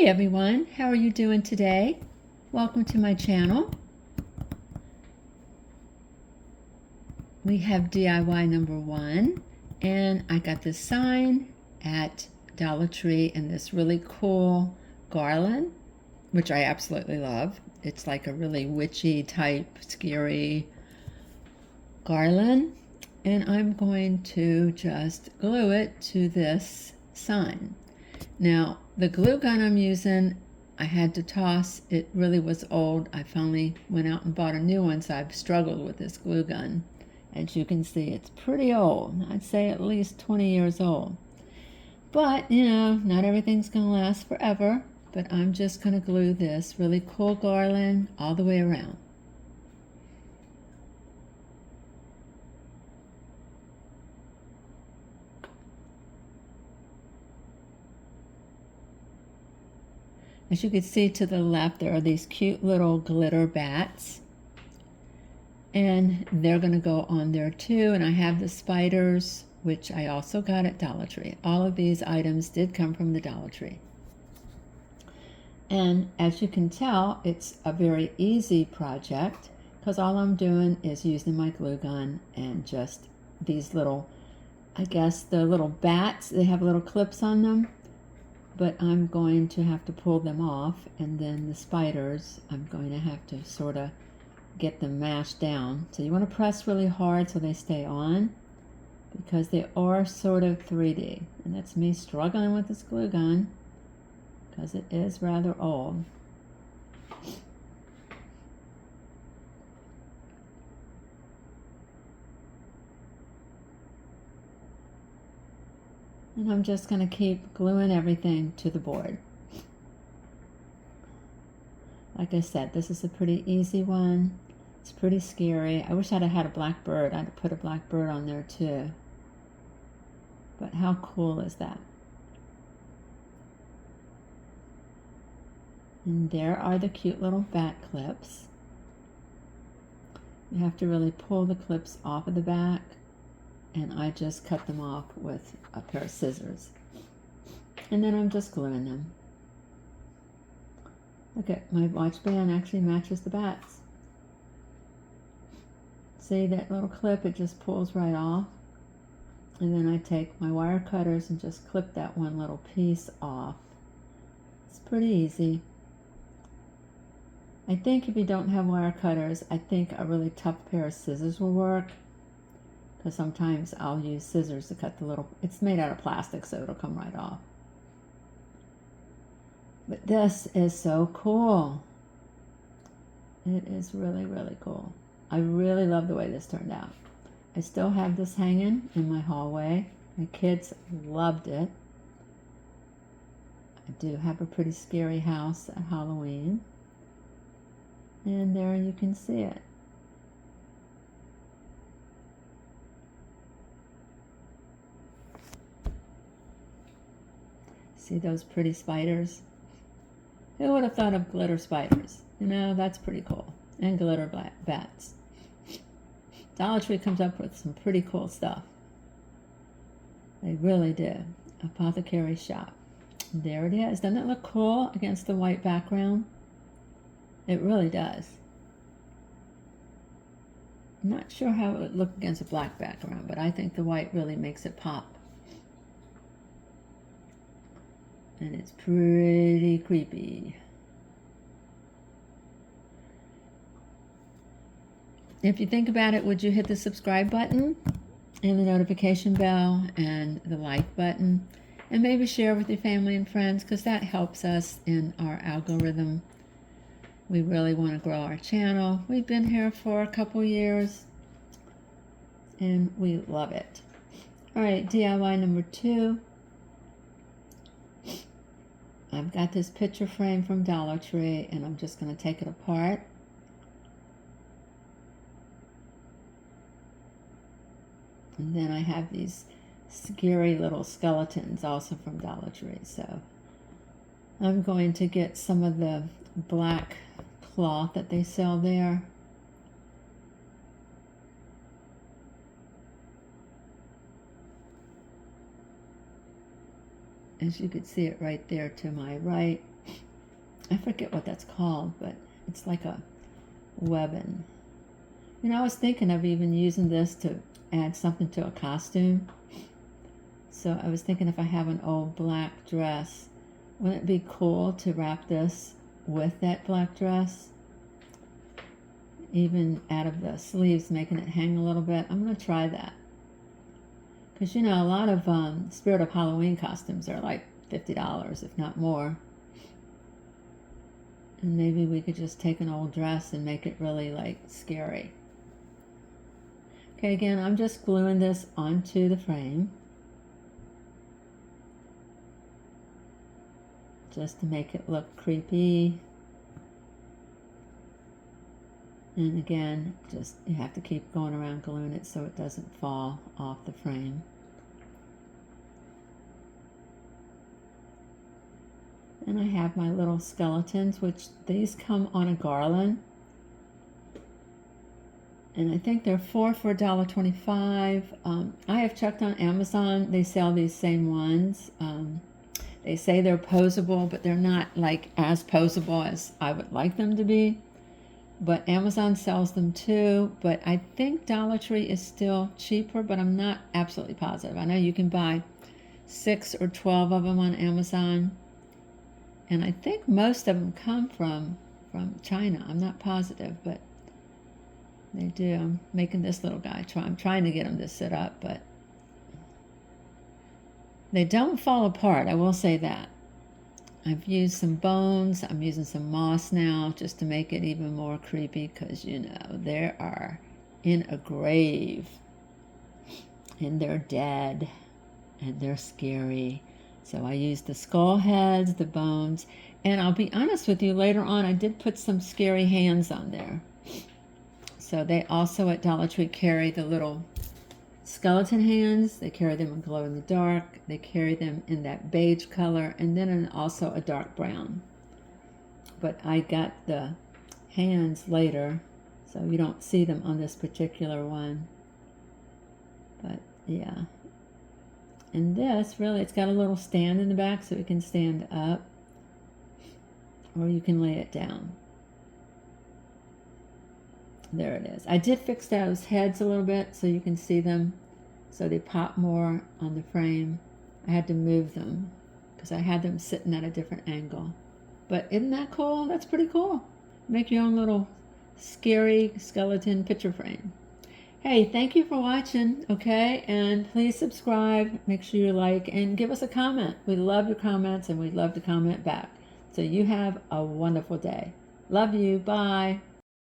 Hey everyone, how are you doing today? Welcome to my channel. We have DIY number 1, and I got this sign at Dollar Tree and this really cool garland, which I absolutely love. It's like a really witchy type, scary garland, and I'm going to just glue it to this sign. Now, the glue gun I'm using, I had to toss. It really was old. I finally went out and bought a new one, so I've struggled with this glue gun. As you can see, it's pretty old. I'd say at least 20 years old. But, you know, not everything's going to last forever. But I'm just going to glue this really cool garland all the way around. As you can see to the left, there are these cute little glitter bats. And they're going to go on there too. And I have the spiders, which I also got at Dollar Tree. All of these items did come from the Dollar Tree. And as you can tell, it's a very easy project because all I'm doing is using my glue gun and just these little, I guess the little bats, they have little clips on them. But I'm going to have to pull them off, and then the spiders, I'm going to have to sort of get them mashed down. So you want to press really hard so they stay on, because they are sort of 3D. And that's me struggling with this glue gun, because it is rather old. And I'm just going to keep gluing everything to the board. Like I said, this is a pretty easy one. It's pretty scary. I wish I'd have had a black bird. I'd have put a black bird on there too. But how cool is that? And there are the cute little bat clips. You have to really pull the clips off of the back. And I just cut them off with a pair of scissors. And then I'm just gluing them. Look at my watch band actually matches the bats. See that little clip, it just pulls right off. And then I take my wire cutters and just clip that one little piece off. It's pretty easy. I think if you don't have wire cutters, I think a really tough pair of scissors will work. Because sometimes I'll use scissors to cut the little, it's made out of plastic, so it'll come right off. But this is so cool. It is really, really cool. I really love the way this turned out. I still have this hanging in my hallway. My kids loved it. I do have a pretty scary house at Halloween. And there you can see it. See those pretty spiders? Who would have thought of glitter spiders? You know, that's pretty cool. And glitter bats. Dollar Tree comes up with some pretty cool stuff. They really do. Apothecary shop. There it is. Doesn't it look cool against the white background? It really does. I'm not sure how it would look against a black background, but I think the white really makes it pop. And it's pretty creepy. If you think about it, would you hit the subscribe button and the notification bell and the like button? And maybe share with your family and friends, because that helps us in our algorithm. We really want to grow our channel. We've been here for a couple years and we love it. All right, DIY number 2. I've got this picture frame from Dollar Tree, and I'm just going to take it apart. And then I have these scary little skeletons also from Dollar Tree. So I'm going to get some of the black cloth that they sell there. As you can see it right there to my right. I forget what that's called, but it's like a webbing. You know, I was thinking of even using this to add something to a costume. So I was thinking if I have an old black dress, wouldn't it be cool to wrap this with that black dress? Even out of the sleeves, making it hang a little bit. I'm going to try that. Because, you know, a lot of Spirit of Halloween costumes are like $50, if not more. And maybe we could just take an old dress and make it really like scary. Okay, again, I'm just gluing this onto the frame. Just to make it look creepy. And again, just you have to keep going around gluing it so it doesn't fall off the frame. And I have my little skeletons, which these come on a garland. And I think they're 4 for $1.25. I have checked on Amazon. They sell these same ones. They say they're posable, but they're not like as posable as I would like them to be. But Amazon sells them too. But I think Dollar Tree is still cheaper, but I'm not absolutely positive. I know you can buy 6 or 12 of them on Amazon. And I think most of them come from China. I'm not positive, but they do. I'm making this little guy I'm trying to get him to sit up, but they don't fall apart. I will say that. I've used some bones. I'm using some moss now just to make it even more creepy because, you know, they are in a grave and they're dead and they're scary. So I used the skull heads, the bones, and I'll be honest with you, later on I did put some scary hands on there. So they also at Dollar Tree carry the little skeleton hands. They carry them in glow in the dark. They carry them in that beige color and then in also a dark brown. But I got the hands later, so you don't see them on this particular one. But yeah. And this, really, it's got a little stand in the back so it can stand up. Or you can lay it down. There it is. I did fix those heads a little bit so you can see them. So they pop more on the frame. I had to move them because I had them sitting at a different angle. But isn't that cool? That's pretty cool. Make your own little scary skeleton picture frame. Hey, thank you for watching, okay? And please subscribe, make sure you like, and give us a comment. We love your comments, and we'd love to comment back. So you have a wonderful day. Love you. Bye.